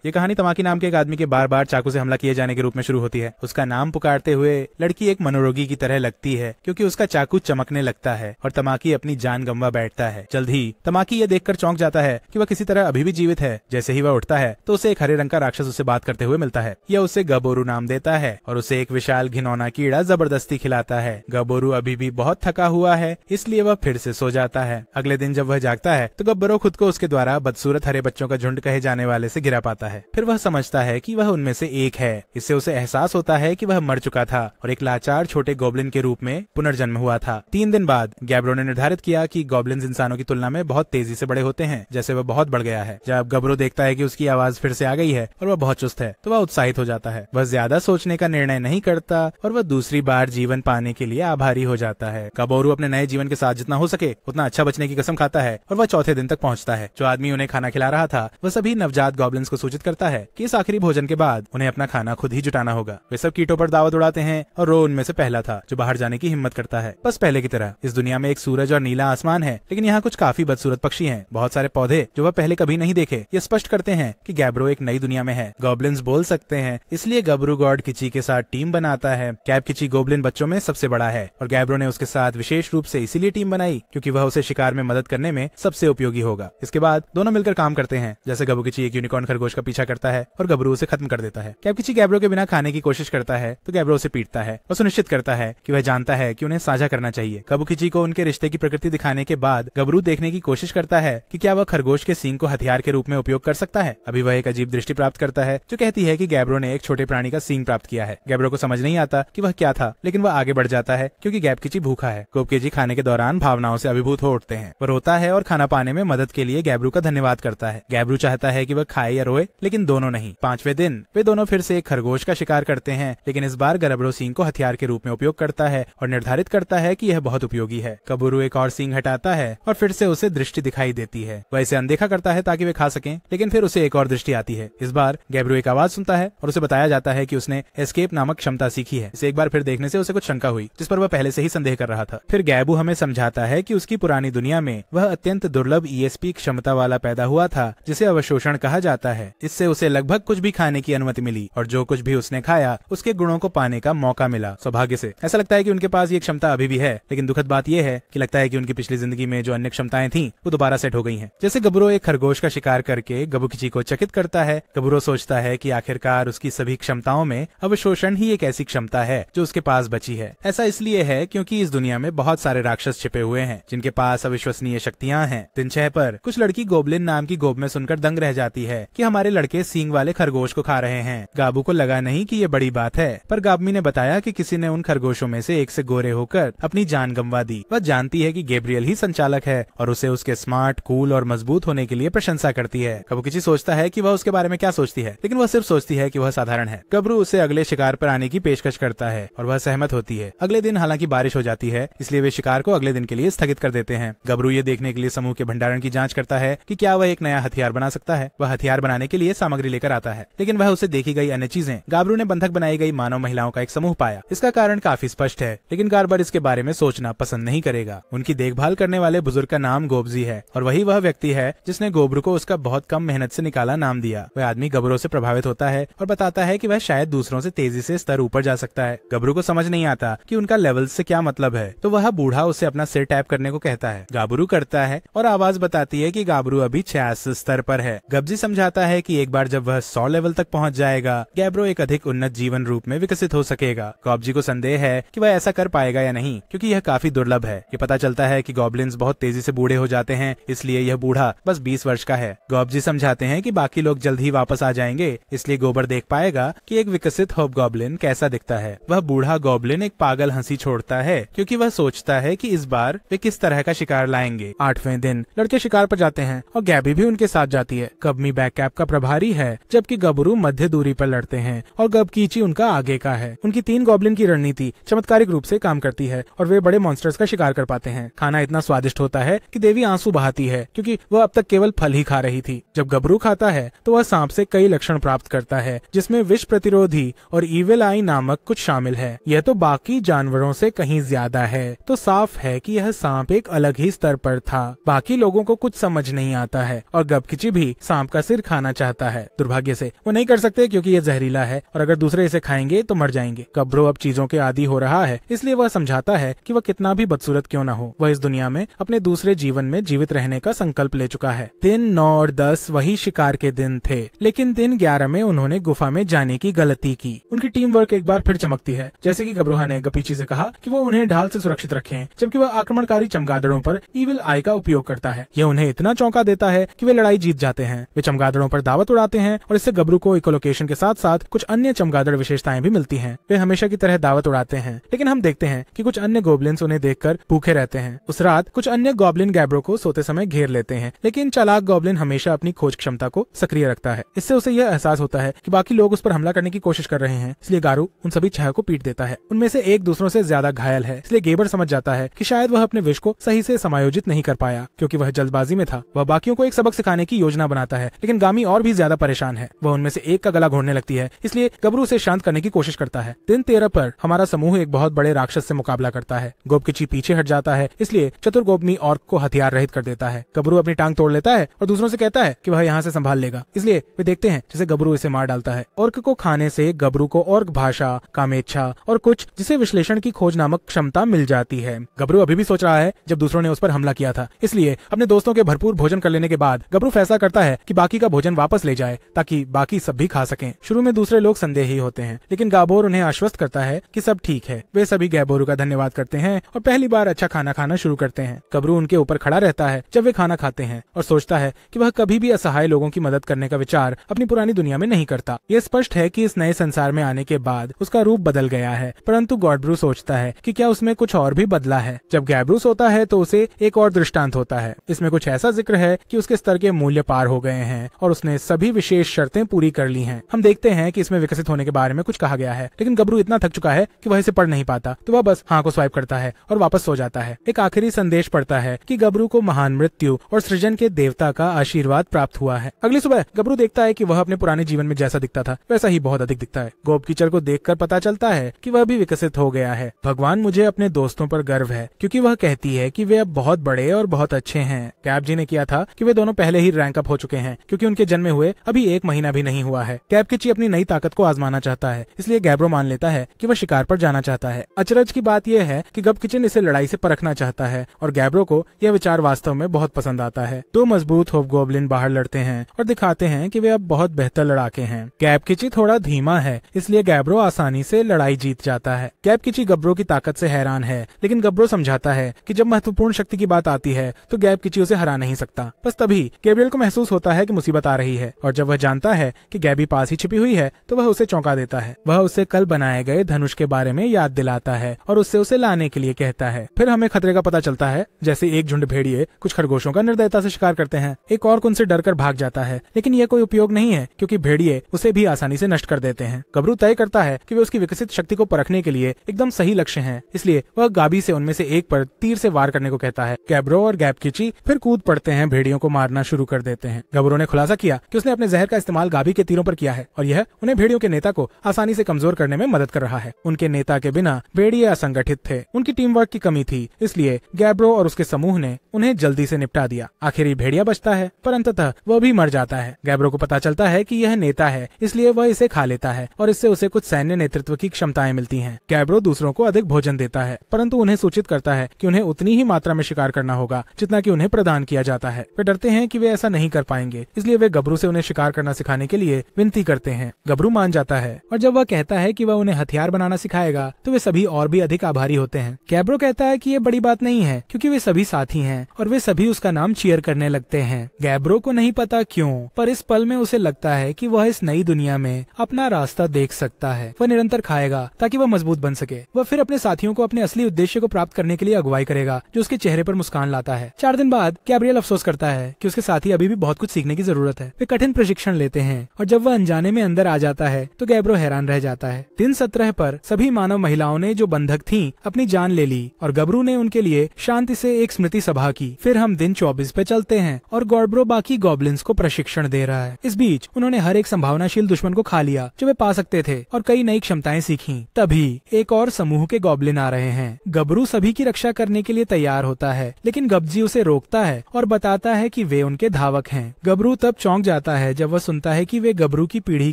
ये कहानी तमाकी नाम के एक आदमी के बार बार चाकू से हमला किए जाने के रूप में शुरू होती है। उसका नाम पुकारते हुए लड़की एक मनोरोगी की तरह लगती है क्योंकि उसका चाकू चमकने लगता है और तमाकी अपनी जान गंवा बैठता है। जल्द ही तमाकी ये देखकर चौंक जाता है कि वह किसी तरह अभी भी जीवित है। जैसे ही वह उठता है तो उसे एक हरे रंग का राक्षस उससे बात करते हुए मिलता है। यह उसे गबोरू नाम देता है और उसे एक विशाल घिनौना कीड़ा जबरदस्ती खिलाता है। गबोरू अभी भी बहुत थका हुआ है, इसलिए वह फिर से सो जाता है। अगले दिन जब वह जागता है तो गब्बरो खुद को उसके द्वारा बदसूरत हरे बच्चों का झुंड कहे जाने वाले से घिरा पाता है। फिर वह समझता है कि वह उनमें से एक है। इससे उसे एहसास होता है कि वह मर चुका था और एक लाचार छोटे गोब्लिन के रूप में पुनर्जन्म हुआ था। 3 दिन बाद गैब्रो ने निर्धारित किया कि गोब्लिन्स इंसानों की तुलना में बहुत तेजी से बड़े होते हैं, जैसे वह बहुत बढ़ गया है। जब गब्रो देखता है कि उसकी आवाज फिर से आ गई है और वह बहुत चुस्त है तो वह उत्साहित हो जाता है। वह ज्यादा सोचने का निर्णय नहीं करता और वह दूसरी बार जीवन पाने के लिए आभारी हो जाता है। गबोरू अपने नए जीवन के साथ जितना हो सके उतना अच्छा बचने की कसम खाता है और वह चौथे दिन तक पहुंचता है। जो आदमी उन्हें खाना खिला रहा था वह सभी नवजात गॉब्लिन्स को सूचित करता है कि इस आखिरी भोजन के बाद उन्हें अपना खाना खुद ही जुटाना होगा। वे सब कीटों पर दावत उड़ाते हैं और रो उनमें से पहला था जो बाहर जाने की हिम्मत करता है। बस पहले की तरह इस दुनिया में एक सूरज और नीला आसमान है, लेकिन यहाँ कुछ काफी बदसूरत पक्षी हैं। बहुत सारे पौधे जो वह पहले कभी नहीं देखे। ये स्पष्ट करते हैं कि गैब्रो एक नई दुनिया में है। गॉब्लिन्स बोल सकते हैं, इसलिए गबरू गॉड किची के साथ टीम बनाता है। कैब किची गोब्लिन बच्चों में सबसे बड़ा है और गैब्रो ने उसके साथ विशेष रूप से इसीलिए टीम बनाई क्योंकि वह उसे शिकार में मदद करने में सबसे उपयोगी होगा। इसके बाद दोनों मिलकर काम करते हैं। जैसे गबू किची एक यूनिकॉर्न खरगोश का पीछा करता है और गबरू उसे खत्म कर देता है। कैब किची गैब्रो के बिना खाने की कोशिश करता है तो गैब्रो उसे पीटता है और सुनिश्चित करता है कि वह जानता है कि उन्हें साझा करना चाहिए। गबू किची को उनके रिश्ते की प्रकृति दिखाने के बाद गबरू देखने की कोशिश करता है कि क्या वह खरगोश के सींग को हथियार के रूप में उपयोग कर सकता है। अभी वह एक अजीब दृष्टि प्राप्त करता है जो कहती है कि गैब्रो ने एक छोटे प्राणी का सींग प्राप्त किया है। गैब्रो को समझ नहीं आता कि वह क्या था, लेकिन वह आगे बढ़ जाता है क्योंकि गैब किची भूखा है। गोब किची खाने के दौरान भावनाओं से अभिभूत हो उठते हैं। वह रोता है और खाना पाने में मदद के लिए गैब्रू का धन्यवाद करता है। गैब्रू चाहता है कि वह खाए या रोए, लेकिन दोनों नहीं। 5वें दिन वे दोनों फिर से एक खरगोश का शिकार करते हैं, लेकिन इस बार गैब्रो सींग को हथियार के रूप में उपयोग करता है और निर्धारित करता है कि यह बहुत उपयोगी है। गबरू एक और सींग हटाता है और फिर से उसे दृष्टि दिखाई देती है। वह इसे अनदेखा करता है ताकि वे खा सकें, लेकिन फिर उसे एक और दृष्टि आती है। इस बार गैब्रू एक आवाज सुनता है और उसे बताया जाता है कि उसने एस्केप नामक क्षमता सीखी है। इसे एक बार फिर देखने से उसे कुछ शंका हुई जिस पर वह पहले से ही संदेह कर रहा था। फिर गैबू हमें समझाता है कि उसकी पुरानी दुनिया में वह अत्यंत दुर्लभ ESP क्षमता वाला पैदा हुआ था जिसे अवशोषण कहा जाता है। इससे उसे लगभग कुछ भी खाने की अनुमति मिली और जो कुछ भी उसने खाया उसके गुणों को पाने का मौका मिला। सौभाग्य से ऐसा लगता है कि उनके पास ये क्षमता अभी भी है, लेकिन दुखद बात यह है कि लगता है कि उनकी पिछली जिंदगी में जो अन्य क्षमताएं थीं वो दोबारा सेट हो गई हैं। जैसे गबरू एक खरगोश का शिकार करके गबू किची को चकित करता है, गबरू सोचता है कि आखिरकार उसकी सभी क्षमताओं में अवशोषण ही एक ऐसी क्षमता है जो उसके पास बची है। ऐसा इसलिए है क्योंकि इस दुनिया में बहुत सारे राक्षस छिपे हुए हैं जिनके पास अविश्वसनीय शक्तियां हैं। दिन 6 पर कुछ लड़की गोब्लिन नाम की गोब में सुनकर दंग रह जाती है कि हमारे लड़के सींग वाले खरगोश को खा रहे हैं। गाबू को लगा नहीं कि ये बड़ी बात है, पर गाबमी ने बताया कि किसी ने उन खरगोशों में से एक से गोरे होकर अपनी जान गंवा दी। वह जानती है कि गैब्रियल ही संचालक है और उसे उसके स्मार्ट, कूल और मजबूत होने के लिए प्रशंसा करती है। गबू किची सोचता है कि वह उसके बारे में क्या सोचती है, लेकिन वह सिर्फ सोचती है कि वह साधारण है। गबरू उसे अगले शिकार पर आने की पेशकश करता है और वह सहमत होती है। अगले दिन हालांकि बारिश हो जाती है, इसलिए वे शिकार को अगले दिन के लिए स्थगित कर देते हैं। गबरू ये देखने के लिए समूह के भंडारण की जांच करता है कि क्या वह एक नया हथियार बना सकता है। वह हथियार बनाने के लिए सामग्री लेकर आता है, लेकिन वह उसे देखी गई अन्य चीजें, गाबरू ने बंधक बनाई गई मानव महिलाओं का एक समूह पाया। इसका कारण काफी स्पष्ट है, लेकिन गार्बर इसके बारे में सोचना पसंद नहीं करेगा। उनकी देखभाल करने वाले बुजुर्ग का नाम गोब्जी है और वही वह व्यक्ति है जिसने गोब्रू को उसका बहुत कम मेहनत से निकाला नाम दिया। वह आदमी गबरू से प्रभावित होता है और बताता है कि वह शायद दूसरों से तेजी से स्तर ऊपर जा सकता है। गबरू को समझ नहीं आता कि उनका लेवल से क्या मतलब है, तो वह बूढ़ा उसे अपना सिर टैप करने को कहता है। गाबरू करता है और आवाज बताती है कि गाबरू अभी 86 स्तर पर है। गब्जी समझाता है कि एक बार जब वह 100 लेवल तक पहुंच जाएगा, गैब्रो एक अधिक उन्नत जीवन रूप में विकसित हो सकेगा। गॉब्जी को संदेह है कि वह ऐसा कर पाएगा या नहीं, क्योंकि यह काफी दुर्लभ है। ये पता चलता है कि गॉब्लिन्स बहुत तेजी से बूढ़े हो जाते हैं, इसलिए यह बूढ़ा बस 20 वर्ष का है। गॉब्जी समझाते हैं कि बाकी लोग जल्द ही वापस आ जाएंगे, इसलिए गोबर देख पाएगा कि एक विकसित हॉबगॉब्लिन कैसा दिखता है। वह बूढ़ा गॉब्लिन एक पागल हंसी छोड़ता है क्योंकि वह सोचता है कि इस बार वे किस तरह का शिकार लाएंगे। 8वें दिन लड़के शिकार पर जाते हैं और गैबी भी उनके साथ जाती है। गबमी बैककैप का प्रभारी है, जबकि गबरू मध्य दूरी पर लड़ते हैं और गबकीची उनका आगे का है। उनकी 3 गॉब्लिन की रणनीति चमत्कारिक रूप से काम करती है और वे बड़े मॉन्स्टर्स का शिकार कर पाते हैं। खाना इतना स्वादिष्ट होता है कि देवी आंसू बहाती है क्योंकि वह अब तक केवल फल ही खा रही थी। जब गबरू खाता है तो वह सांप से कई लक्षण प्राप्त करता है, जिसमें विष प्रतिरोधी और ईविल आई नामक कुछ शामिल है। यह तो बाकी जानवरों से कहीं ज्यादा है, तो साफ है कि यह सांप एक अलग ही स्तर पर था। बाकी लोगों को कुछ समझ नहीं आता है और गबकिची भी सांप का सिर खाना चाहता जाता है। दुर्भाग्य से वो नहीं कर सकते क्योंकि ये जहरीला है और अगर दूसरे इसे खाएंगे तो मर जाएंगे। गब्रो अब चीजों के आदी हो रहा है, इसलिए वह समझाता है कि वह कितना भी बदसूरत क्यों न हो, वह इस दुनिया में अपने दूसरे जीवन में जीवित रहने का संकल्प ले चुका है। दिन 9 और 10 वही शिकार के दिन थे, लेकिन दिन 11 में उन्होंने गुफा में जाने की गलती की। उनकी टीम वर्क एक बार फिर चमकती है। जैसे कि गब्रोहा ने गपीची से कहा कि वो उन्हें ढाल से सुरक्षित रखें, जबकि वह आक्रमणकारी चमगादड़ों पर इविल आई का उपयोग करता है। यह उन्हें इतना चौंका देता है कि वे लड़ाई जीत जाते हैं। वे चमगादड़ों पर दावत उड़ाते हैं और इससे गब्रू को इकोलोकेशन के साथ साथ कुछ अन्य चमगादड़ विशेषताएं भी मिलती हैं। वे हमेशा की तरह दावत उड़ाते हैं, लेकिन हम देखते हैं कि कुछ अन्य गोब्लिन्स उन्हें देखकर भूखे रहते हैं। उस रात कुछ अन्य गॉब्लिन गैब्रो को सोते समय घेर लेते हैं, लेकिन चालाक गॉब्लिन हमेशा अपनी खोज क्षमता को सक्रिय रखता है। इससे उसे यह एहसास होता है कि बाकी लोग उस पर हमला करने की कोशिश कर रहे हैं, इसलिए गारू उन सभी 6 को पीट देता है। उनमें से एक दूसरों से ज्यादा घायल है, इसलिए गेबर समझ जाता है कि शायद वह अपने विष को सही से समायोजित नहीं कर पाया क्योंकि वह जल्दबाजी में था। वह बाकियों को एक सबक सिखाने की योजना बनाता है, लेकिन गामी और भी ज्यादा परेशान है। वह उनमें से एक का गला घोंटने लगती है, इसलिए गब्रू उसे शांत करने की कोशिश करता है। दिन 13 पर हमारा समूह एक बहुत बड़े राक्षस से मुकाबला करता है। गोबकिची पीछे हट जाता है, इसलिए चतुर गोबनी ऑर्क को हथियार रहित कर देता है। गब्रू अपनी टांग तोड़ लेता है और दूसरों से कहता है कि वह यहाँ से संभाल लेगा, इसलिए वे देखते हैं जैसे गब्रू इसे मार डालता है। ऑर्क को खाने से गब्रू को ऑर्क भाषा, कामेच्छा और कुछ जिसे विश्लेषण की खोज नामक क्षमता मिल जाती है। गब्रू अभी भी सोच रहा है जब दूसरों ने उस पर हमला किया था, इसलिए अपने दोस्तों के भरपूर भोजन कर लेने के बाद गब्रू फैसला करता है कि बाकी का भोजन वापस ले जाए ताकि बाकी सब भी खा सकें। शुरू में दूसरे लोग संदेही होते हैं, लेकिन गाबोर उन्हें आश्वस्त करता है कि सब ठीक है। वे सभी गैबोरू का धन्यवाद करते हैं और पहली बार अच्छा खाना खाना शुरू करते हैं। गब्रू उनके ऊपर खड़ा रहता है जब वे खाना खाते हैं और सोचता है कि वह कभी भी असहाय लोगों की मदद करने का विचार अपनी पुरानी दुनिया में नहीं करता। यह स्पष्ट है कि इस नए संसार में आने के बाद उसका रूप बदल गया है, परंतु गॉडब्रू सोचता है कि क्या उसमें कुछ और भी बदला है। जब गैब्रू सोता है तो उसे एक और दृष्टांत होता है। इसमें कुछ ऐसा जिक्र है कि उसके स्तर के मूल्य पार हो गए हैं और उसने सभी विशेष शर्तें पूरी कर ली हैं। हम देखते हैं कि इसमें विकसित होने के बारे में कुछ कहा गया है, लेकिन गब्रू इतना थक चुका है कि वह इसे पढ़ नहीं पाता, तो वह बस हाँ को स्वाइप करता है और वापस सो जाता है। एक आखिरी संदेश पढ़ता है कि गब्रू को महान मृत्यु और सृजन के देवता का आशीर्वाद प्राप्त हुआ है। अगली सुबह गब्रू देखता है कि वह अपने पुराने जीवन में जैसा दिखता था वैसा ही बहुत अधिक दिखता है। गोबकीचर को देखकर पता चलता है कि वह भी विकसित हो गया है। भगवान, मुझे अपने दोस्तों पर गर्व है क्योंकि वह कहती है कि वे अब बहुत बड़े और बहुत अच्छे हैं। कैप जी ने किया था कि वे दोनों पहले ही रैंक अप हो चुके हैं क्योंकि उनके जन्मे हुए अभी 1 महीना भी नहीं हुआ है। कैपकिची अपनी नई ताकत को आजमाना चाहता है, इसलिए गैब्रो मान लेता है कि वह शिकार पर जाना चाहता है। अचरज की बात यह है कि गबकिचन इसे लड़ाई से परखना चाहता है और गैब्रो को यह विचार वास्तव में बहुत पसंद आता है। 2 मजबूत होबगोब्लिन बाहर लड़ते हैं और दिखाते हैं कि वे अब बहुत बेहतर लड़ाके हैं। कैपकिची थोड़ा धीमा है, इसलिए गैब्रो आसानी से लड़ाई जीत जाता है। कैपकिची गब्रो की ताकत से हैरान है, लेकिन गब्रो समझाता है कि जब महत्वपूर्ण शक्ति की बात आती है तो कैपकिची उसे हरा नहीं सकता। बस तभी गैब्रियल को महसूस होता है कि मुसीबत आ रही है और जब वह जानता है कि गैबी पास ही छिपी हुई है तो वह उसे चौंका देता है। वह उसे कल बनाए गए धनुष के बारे में याद दिलाता है और उससे उसे लाने के लिए कहता है। फिर हमें खतरे का पता चलता है, जैसे एक झुंड भेड़िए कुछ खरगोशों का निर्दयता से शिकार करते हैं। एक और उनसे डरकर भाग जाता है, लेकिन यह कोई उपयोग नहीं है क्योंकि भेड़िए उसे भी आसानी से नष्ट कर देते हैं। गब्रू तय करता है कि वे उसकी विकसित शक्ति को परखने के लिए एकदम सही लक्ष्य हैं, इसलिए वह गाबी से उनमें से एक पर तीर से वार करने को कहता है। गैब्रो और गैपकिची फिर कूद पड़ते हैं, भेड़ियों को मारना शुरू कर देते हैं। गब्रो ने खुलासा किया कि उसने अपने जहर का इस्तेमाल गाबी के तीरों पर किया है और यह उन्हें भेड़ियों के नेता को आसानी से कमजोर करने में मदद कर रहा है। उनके नेता के बिना भेड़िए असंगठित थे, उनकी टीम वर्क की कमी थी, इसलिए गैब्रो और उसके समूह ने उन्हें जल्दी से निपटा दिया। आखिर भेड़िया बचता है, पर अंततः वह भी मर जाता है। गैब्रो को पता चलता है कि यह नेता है, इसलिए वह इसे खा लेता है और इससे उसे कुछ सैन्य नेतृत्व की क्षमताएं मिलती हैं। गैब्रो दूसरों को अधिक भोजन देता है, परंतु उन्हें सूचित करता है कि उन्हें उतनी ही मात्रा में शिकार करना होगा जितना कि उन्हें प्रदान किया जाता है। वे डरते हैं कि वे ऐसा नहीं कर पाएंगे, इसलिए वे गब्रू से उन्हें शिकार करना सिखाने के लिए विनती करते हैं। गब्रू मान जाता है और जब वह कहता है कि वह उन्हें हथियार बनाना सिखाएगा तो वे सभी और भी अधिक आभारी होते हैं। गैब्रो कहता है कि ये बड़ी बात नहीं है क्योंकि वे सभी साथी हैं और वे सभी उसका नाम चीयर करने लगते हैं। गैब्रो को नहीं पता क्यों, पर इस पल में उसे लगता है कि वह इस नई दुनिया में अपना रास्ता देख सकता है। वह निरंतर खाएगा ताकि वह मजबूत बन सके। वह फिर अपने साथियों को अपने असली उद्देश्य को प्राप्त करने के लिए अगुवाई करेगा, जो उसके चेहरे पर मुस्कान लाता है। 4 दिन बाद गैब्रियल अफसोस करता है कि उसके साथी अभी भी बहुत कुछ सीखने की जरूरत है। वे कठिन प्रशिक्षण लेते हैं और जब वह अनजाने में अंदर आ जाता है तो गैब्रो हैरान रह जाता है। दिन 17 पर सभी मानव महिलाओं ने जो बंधक थीं अपनी जान ले ली और गब्रू ने उनके लिए शांति से एक स्मृति सभा की। फिर हम दिन 24 पे चलते हैं और गॉडब्रो बाकी गॉब्लिन्स को प्रशिक्षण दे रहा है। इस बीच उन्होंने हर एक संभावनाशील दुश्मन को खा लिया जो वे पा सकते थे और कई नई क्षमताएं सीखी। तभी एक और समूह के गॉब्लिन आ रहे हैं। गब्रू सभी की रक्षा करने के लिए तैयार होता है, लेकिन गब्जी उसे रोकता है और बताता है कि वे उनके धावक हैं। गब्रू तब चौंक जाता जाता है जब वह सुनता है कि वे गबरू की पीढ़ी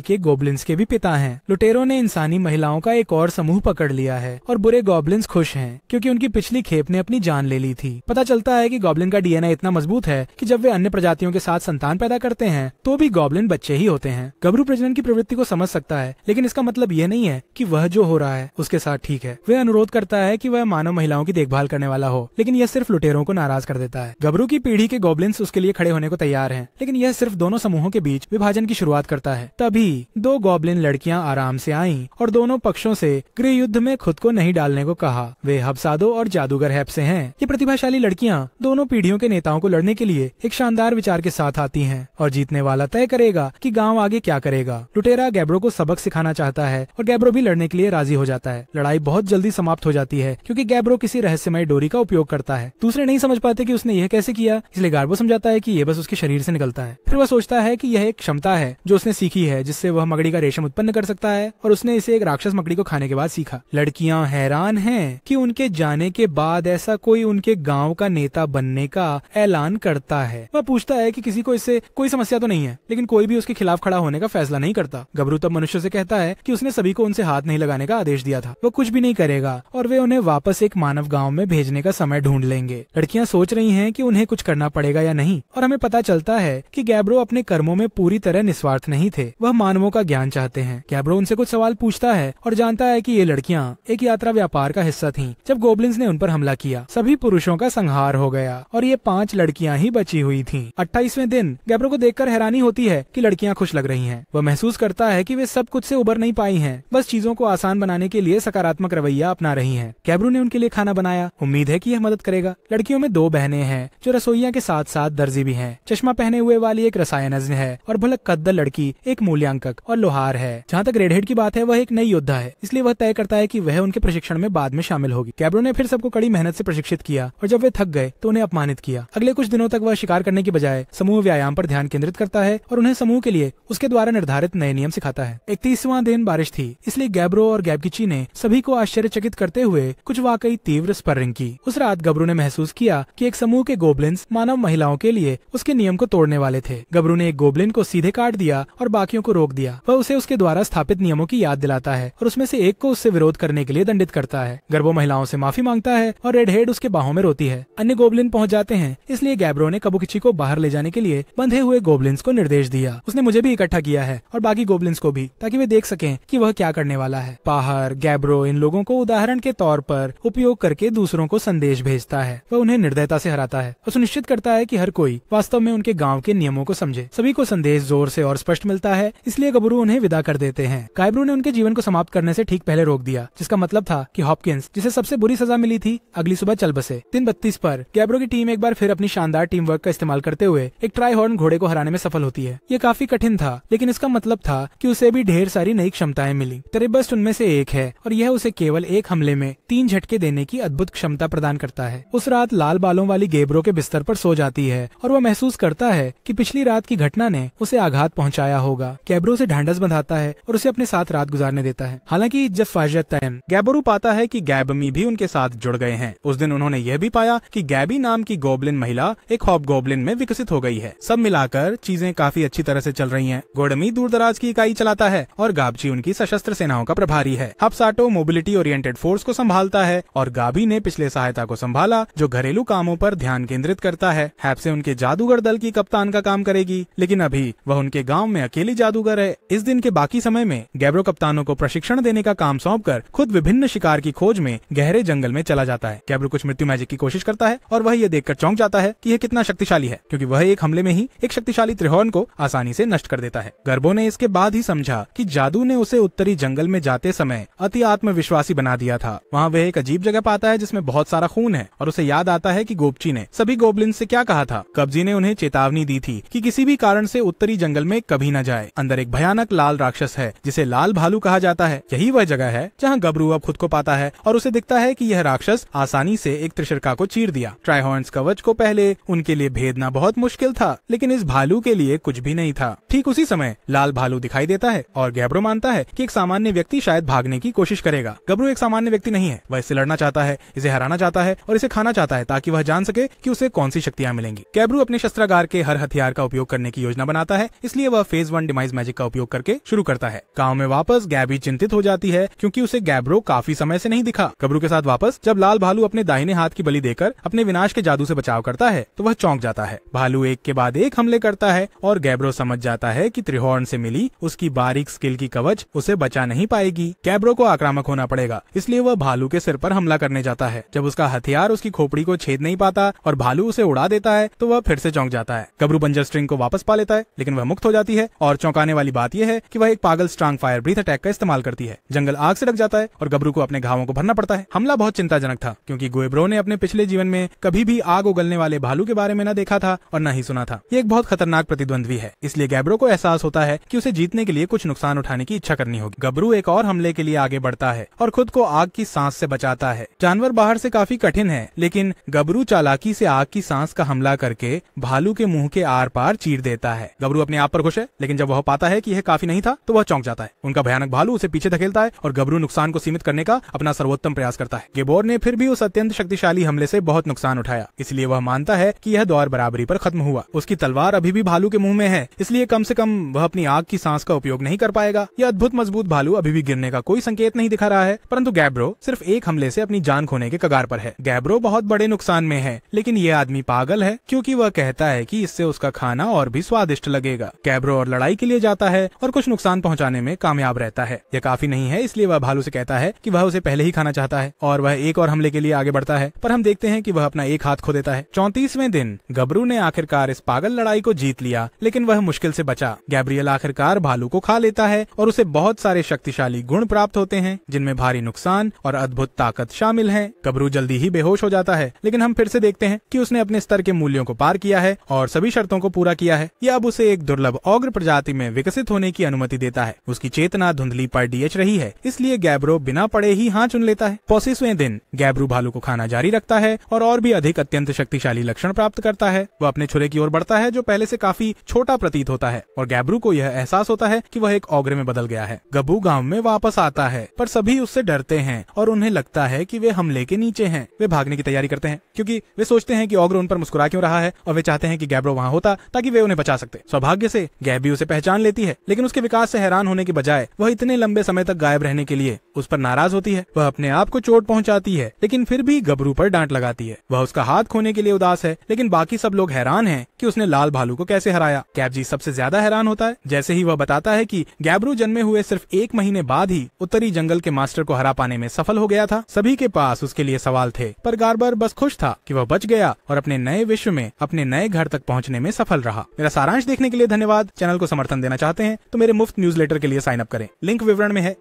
के गॉब्लिन्स के भी पिता हैं। लुटेरों ने इंसानी महिलाओं का एक और समूह पकड़ लिया है और बुरे गॉब्लिन्स खुश हैं क्योंकि उनकी पिछली खेप ने अपनी जान ले ली थी। पता चलता है कि गॉब्लिन का डीएनए इतना मजबूत है कि जब वे अन्य प्रजातियों के साथ संतान पैदा करते हैं तो भी गॉब्लिन बच्चे ही होते हैं। गबरू प्रजनन की प्रवृत्ति को समझ सकता है, लेकिन इसका मतलब यह नहीं है कि वह जो हो रहा है उसके साथ ठीक है। वह अनुरोध करता है कि वह मानव महिलाओं की देखभाल करने वाला हो, लेकिन यह सिर्फ लुटेरों को नाराज कर देता है। गबरू की पीढ़ी के गॉब्लिन्स उसके लिए खड़े होने को तैयार हैं, लेकिन यह सिर्फ दोनों समूहों के बीच विभाजन की शुरुआत करता है। तभी दो गॉब्लिन लड़कियां आराम से आईं और दोनों पक्षों से गृह युद्ध में खुद को नहीं डालने को कहा। वे हबसादो और जादूगर हैप से हैं। ये प्रतिभाशाली लड़कियां दोनों पीढ़ियों के नेताओं को लड़ने के लिए एक शानदार विचार के साथ आती हैं और जीतने वाला तय करेगा कि गांव आगे क्या करेगा। लुटेरा गैब्रो को सबक सिखाना चाहता है और गैब्रो भी लड़ने के लिए राजी हो जाता है। लड़ाई बहुत जल्दी समाप्त हो जाती है क्योंकि गैब्रो किसी रहस्यमय डोरी का उपयोग करता है। दूसरे नहीं समझ पाते कि उसने यह कैसे किया, इसलिए गैब्रो समझाता है कि यह बस उसके शरीर से निकलता है। फिर वह सोचता है कि यह एक क्षमता है जो उसने सीखी है जिससे वह मकड़ी का रेशम उत्पन्न कर सकता है और उसने इसे एक राक्षस मकड़ी को खाने के बाद सीखा। लड़कियां हैरान हैं कि उनके जाने के बाद ऐसा कोई उनके गांव का नेता बनने का ऐलान करता है। वह पूछता है कि किसी को इससे कोई समस्या तो नहीं है, लेकिन कोई भी उसके खिलाफ खड़ा होने का फैसला नहीं करता। गबरू तब मनुष्य से कहता है कि उसने सभी को उनसे हाथ नहीं लगाने का आदेश दिया था। वो कुछ भी नहीं करेगा और वे उन्हें वापस एक मानव गांव में भेजने का समय ढूंढ लेंगे। लड़कियां सोच रही हैं कि उन्हें कुछ करना पड़ेगा या नहीं, और हमें पता चलता है कि गैब्रो अपने कर्मों में पूरी तरह निस्वार्थ नहीं थे। वह मानवों का ज्ञान चाहते हैं। गैब्रो उनसे कुछ सवाल पूछता है और जानता है कि ये लड़कियां एक यात्रा व्यापार का हिस्सा थीं। जब गोब्लिन्स ने उन पर हमला किया, सभी पुरुषों का संहार हो गया और ये 5 लड़कियां ही बची हुई थीं। 28वें दिन गैब्रो को देखकर हैरानी होती है कि लड़कियां खुश लग रही हैं। वह महसूस करता है कि वे सब कुछ से उबर नहीं पाई हैं, बस चीजों को आसान बनाने के लिए सकारात्मक रवैया अपना रही हैं। गैब्रो ने उनके लिए खाना बनाया, उम्मीद है कि यह मदद करेगा। लड़कियों में 2 बहनें हैं जो रसोइया के साथ साथ दर्जी भी हैं। चश्मा पहने हुए वाली एक रसायनज्ञ है और भलक कद्दर लड़की एक मूल्यांकक और लोहार है। जहाँ तक रेडहेड की बात है, वह एक नई योद्धा है, इसलिए वह तय करता है कि वह उनके प्रशिक्षण में बाद में शामिल होगी। गैब्रो ने फिर सबको कड़ी मेहनत से प्रशिक्षित किया और जब वे थक गए तो उन्हें अपमानित किया। अगले कुछ दिनों तक वह शिकार करने की बजाय समूह व्यायाम पर ध्यान केंद्रित करता है और उन्हें समूह के लिए उसके द्वारा निर्धारित नए नियम सिखाता है। 31वां दिन बारिश थी, इसलिए गैब्रो और गैबकिची ने सभी को आश्चर्यचकित करते हुए कुछ वाकई तीव्र स्पर्रिंग की। उस रात गबरू ने महसूस किया कि एक समूह के गोब्लिन्स मानव महिलाओं के लिए उसके नियम को तोड़ने वाले थे। गबरू ने एक गोब्लिन को सीधे काट दिया और बाकियों को रोक दिया। वह उसे उसके द्वारा स्थापित नियमों की याद दिलाता है और उसमें से एक को उससे विरोध करने के लिए दंडित करता है। गरबो महिलाओं से माफी मांगता है और रेडहेड उसके बाहों में रोती है। अन्य गोब्लिन पहुंच जाते हैं, इसलिए गैब्रो ने कबुकिची को बाहर ले जाने के लिए बंधे हुए गोब्लिन्स को निर्देश दिया। उसने मुझे भी इकट्ठा किया है और बाकी गोब्लिन्स को भी, ताकि वे देख सकें कि वह क्या करने वाला है। बाहर गैब्रो इन लोगों को उदाहरण के तौर पर उपयोग करके दूसरों को संदेश भेजता है। वह उन्हें निर्दयता से हराता है और सुनिश्चित करता है कि हर कोई वास्तव में उनके गांव के नियमों को समझे। सभी को संदेश जोर से और स्पष्ट मिलता है, इसलिए गबरू उन्हें विदा कर देते हैं। गैब्रो ने उनके जीवन को समाप्त करने से ठीक पहले रोक दिया, जिसका मतलब था कि हॉपकिंस, जिसे सबसे बुरी सजा मिली थी, अगली सुबह चल बसे। दिन 32 पर गैब्रो की टीम एक बार फिर अपनी शानदार टीम वर्क का इस्तेमाल करते हुए एक ट्राइहॉर्न घोड़े को हराने में सफल होती है। ये काफी कठिन था, लेकिन इसका मतलब था कि उसे भी ढेर सारी नई क्षमताएं मिली। टेरेबस्ट उनमें से एक है और यह उसे केवल एक हमले में 3 झटके देने की अद्भुत क्षमता प्रदान करता है। उस रात लाल बालों वाली गैब्रो के बिस्तर पर सो जाती है और वह महसूस करता है कि पिछली रात की घटना ने उसे आघात पहुंचाया होगा। गैब्रो उसे ढांढस बंधाता है और उसे अपने साथ रात गुजारने देता है। हालांकि जब फाजतन गैब्रो पाता है कि गैबमी भी उनके साथ जुड़ गए हैं, उस दिन उन्होंने यह भी पाया कि गैबी नाम की गोब्लिन महिला एक हॉबगोब्लिन में विकसित हो गई है। सब मिलाकर चीजें काफी अच्छी तरह से चल रही हैं। गोडमी दूरदराज की इकाई चलाता है और गाबची उनकी सशस्त्र सेनाओं का प्रभारी है। हबसाटो मोबिलिटी ओरिएंटेड फोर्स को संभालता है और गाबी ने पिछले सहायता को संभाला, जो घरेलू कामों पर ध्यान केंद्रित करता है। हैप से उनके जादूगर दल की कप्तान का काम करेगी, लेकिन अभी वह उनके गांव में अकेली जादूगर है। इस दिन के बाकी समय में गैब्रो कप्तानों को प्रशिक्षण देने का काम सौंपकर खुद विभिन्न शिकार की खोज में गहरे जंगल में चला जाता है। गैब्रो कुछ मृत्यु मैजिक की कोशिश करता है और वह यह देखकर चौंक जाता है कि यह कितना शक्तिशाली है, क्योंकि वह एक हमले में ही एक शक्तिशाली त्रिहॉर्न को आसानी से नष्ट कर देता है। गर्बो ने इसके बाद ही समझा कि जादू ने उसे उत्तरी जंगल में जाते समय अति आत्मविश्वासी बना दिया था। वहाँ वह एक अजीब जगह पाता है जिसमें बहुत सारा खून है और उसे याद आता है कि गोपची ने सभी गोब्लिन से क्या कहा था। कब्जी ने उन्हें चेतावनी दी थी कि किसी भी कारण से उत्तरी जंगल में कभी न जाए। अंदर एक भयानक लाल राक्षस है जिसे लाल भालू कहा जाता है। यही वह जगह है जहाँ गबरू अब खुद को पाता है और उसे दिखता है कि यह राक्षस आसानी से एक त्रिशर्का को चीर दिया। ट्राइहॉर्न्स कवच को पहले उनके लिए भेदना बहुत मुश्किल था, लेकिन इस भालू के लिए कुछ भी नहीं था। ठीक उसी समय लाल भालू दिखाई देता है और गैब्रो मानता है कि एक सामान्य व्यक्ति शायद भागने की कोशिश करेगा। गबरू एक सामान्य व्यक्ति नहीं है, वह इससे लड़ना चाहता है, इसे हराना चाहता है और इसे खाना चाहता है ताकि वह जान सके कि उसे कौन सी शक्तियां मिलेंगी। गैब्रू अपने शस्त्रागार के हर हथियार का उपयोग करने की की योजना बनाता है, इसलिए वह फेज 1 डिमाइज मैजिक का उपयोग करके शुरू करता है। गांव में वापस गैबी चिंतित हो जाती है क्योंकि उसे गैब्रो काफी समय से नहीं दिखा। गबरू के साथ वापस जब लाल भालू अपने दाहिने हाथ की बलि देकर अपने विनाश के जादू से बचाव करता है तो वह चौंक जाता है। भालू एक के बाद एक हमले करता है और गैब्रो समझ जाता है कि त्रिहॉर्न से मिली उसकी बारीक स्किल की कवच उसे बचा नहीं पाएगी। गैब्रो को आक्रामक होना पड़ेगा, इसलिए वह भालू के सिर पर हमला करने जाता है। जब उसका हथियार उसकी खोपड़ी को छेद नहीं पाता और भालू उसे उड़ा देता है तो वह फिर से चौंक जाता है। गबरू बंजर स्ट्रिंग को वापस पा लेता है, लेकिन वह मुक्त हो जाती है और चौंकाने वाली बात यह है कि वह एक पागल स्ट्रांग फायर ब्रीथ अटैक का इस्तेमाल करती है। जंगल आग से ढक जाता है और गबरू को अपने घावों को भरना पड़ता है। हमला बहुत चिंताजनक था क्योंकि गैब्रो ने अपने पिछले जीवन में कभी भी आग उगलने वाले भालू के बारे में न देखा था और न ही सुना था। ये एक बहुत खतरनाक प्रतिद्वंद्वी है, इसलिए गैब्रो को एहसास होता है कि उसे जीतने के लिए कुछ नुकसान उठाने की इच्छा करनी होगी। गबरू एक और हमले के लिए आगे बढ़ता है और खुद को आग की सांस से बचाता है। जानवर बाहर से काफी कठिन है, लेकिन गबरू चालाकी से आग की सांस का हमला करके भालू के मुंह के आर पार चीर देता है। गबरू अपने आप पर खुश है, लेकिन जब वह पाता है कि यह काफी नहीं था तो वह चौंक जाता है। उनका भयानक भालू उसे पीछे धकेलता है और गबरू नुकसान को सीमित करने का अपना सर्वोत्तम प्रयास करता है। गिबोर ने फिर भी उस अत्यंत शक्तिशाली हमले से बहुत नुकसान उठाया, इसलिए वह मानता है कि यह दौर बराबरी पर खत्म हुआ। उसकी तलवार अभी भी भालू के मुंह में है, इसलिए कम से कम वह अपनी आग की सांस का उपयोग नहीं कर पाएगा। यह अद्भुत मजबूत भालू अभी भी गिरने का कोई संकेत नहीं दिखा रहा है, परंतु गैब्रो सिर्फ एक हमले से अपनी जान खोने के कगार पर है। गैब्रो बहुत बड़े नुकसान में है, लेकिन यह आदमी पागल है क्योंकि वह कहता है कि इससे उसका खाना और भी स्वादिष्ट लगेगा। गैब्रो और लड़ाई के लिए जाता है और कुछ नुकसान पहुंचाने में कामयाब रहता है। यह काफी नहीं है, इसलिए वह भालू से कहता है कि वह उसे पहले ही खाना चाहता है और वह एक और हमले के लिए आगे बढ़ता है, पर हम देखते हैं कि वह अपना एक हाथ खो देता है। 34वें दिन गबरू ने आखिरकार इस पागल लड़ाई को जीत लिया, लेकिन वह मुश्किल से बचा। गैब्रियल आखिरकार भालू को खा लेता है और उसे बहुत सारे शक्तिशाली गुण प्राप्त होते हैं, जिनमें भारी नुकसान और अद्भुत ताकत शामिल है। गबरू जल्दी ही बेहोश हो जाता है, लेकिन हम फिर से देखते हैं कि उसने अपने स्तर के मूल्यों को पार किया है और सभी शर्तों को पूरा किया है। यह अब उसे एक दुर्लभ ऑग्र प्रजाति में विकसित होने की अनुमति देता है। उसकी चेतना धुंधली पर डीएच रही है, इसलिए गैब्रो बिना पड़े ही हाँ चुन लेता है। 25वें दिन गैब्रू भालू को खाना जारी रखता है और भी अधिक अत्यंत शक्तिशाली लक्षण प्राप्त करता है। वह अपने छुरे की ओर बढ़ता है, जो पहले से काफी छोटा प्रतीत होता है, और गैब्रू को यह एहसास होता है कि वह एक ऑग्र में बदल गया है। गब्बू गांव में वापस आता है, पर सभी उससे डरते हैं और उन्हें लगता है कि वे हमले के नीचे हैं। वे भागने की तैयारी करते हैं क्योंकि वे सोचते हैं कि ऑग्र उन पर मुस्कुरा क्यों रहा है और वे चाहते हैं कि गैब्रो वहां होता ताकि वे उन्हें बचा सकते। सौभाग्य से गैबी उसे पहचान लेती है, लेकिन उसके विकास से हैरान होने के बजाय वह इतने लंबे समय तक गायब रहने के लिए उस पर नाराज होती है। वह अपने आप को चोट पहुंचाती है, लेकिन फिर भी गबरू पर डांट लगाती है। वह उसका हाथ खोने के लिए उदास है, लेकिन बाकी सब लोग हैरान हैं कि उसने लाल भालू को कैसे हराया। कैपजी सबसे ज्यादा हैरान होता है जैसे ही वह बताता है कि गैब्रू जन्मे हुए सिर्फ 1 महीने बाद ही उत्तरी जंगल के मास्टर को हरा पाने में सफल हो गया था। सभी के पास उसके लिए सवाल थे, पर गार्बर बस खुश था कि वह बच गया और अपने नए विश्व में अपने नए घर तक पहुंचने में सफल रहा। मेरा सारांश देखने के लिए धन्यवाद। चैनल को समर्थन देना चाहते हैं तो मेरे मुफ्त न्यूज़लेटर के लिए साइन अप करें, लिंक विवरण में है।